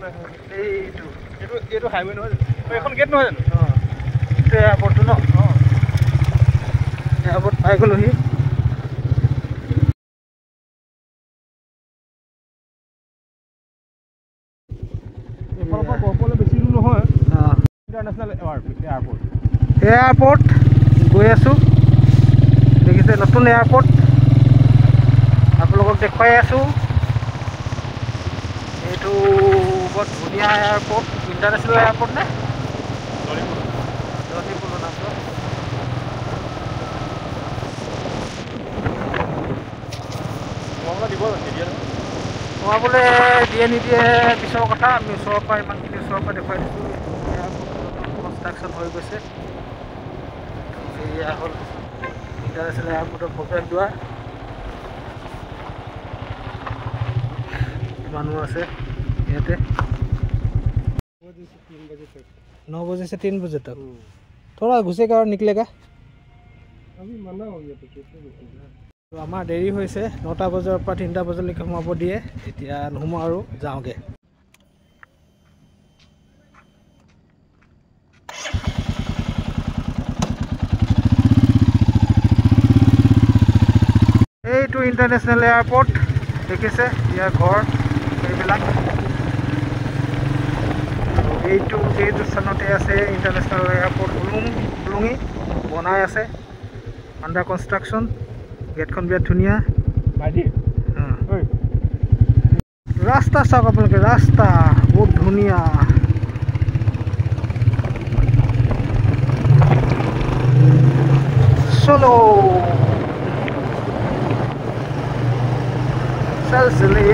এইটো হাইৱে নহয় এখন গেট নহয় জানো এয়াৰপৰ্টটো ন এয়াৰপৰ্ট পাই গ'লোহি এইফালৰ পৰা গহপুৰলৈ বেছি দূৰ নহয় ইণ্টাৰনেশ্যনেল এয়াৰপৰ্ট গৈ আছোঁ দেখিছে নতুন এয়াৰপৰ্ট আপোনালোকক দেখুৱাই আছোঁ এইটো বৰ ধুনীয়া এয়াৰপৰ্ট ইণ্টাৰনেশ্যনেল এয়াৰপৰ্ট নে জয়পুৰ নামটো সোমাবলৈ দিয়ে নিদিয়ে পিছৰ কথা আমি ওচৰৰ পৰা ইমানখিনি ওচৰৰ পৰা দেখুৱাই দিছোঁ এয়াৰপৰ্ট কনষ্ট্ৰাকশ্যন হৈ গৈছে এয়া হ'ল ইণ্টাৰনেশ্যনেল এয়াৰপৰ্টৰ প্ৰৱেশ দুৱাৰ মানুহ আছে ইয়াতে 9 बजे से 3 बजे तक थोड़ा घुसेगा और निकलेगा अभी मना हो गया तो আমাৰ দেৰি হৈছে 9টা বজাৰ পৰা 3টা বজালৈকে সোমাব দিয়ে এতিয়া নোসোমাওঁ আৰু যাওঁগে এইটো ইণ্টাৰনেশ্যনেল এয়াৰপৰ্ট দেখিছে ইয়াৰ ঘৰ এইবিলাক এইটো স্থানতে আছে ইণ্টাৰনেশ্যনেল এয়াৰপৰ্ট হুলুঙি বনাই আছে আণ্ডাৰ কনষ্ট্ৰাকশ্যন গেটখন বিৰাট ধুনীয়া ৰাস্তা চাওক আপোনালোকে ৰাস্তা বহুত ধুনীয়া চলো চলচলে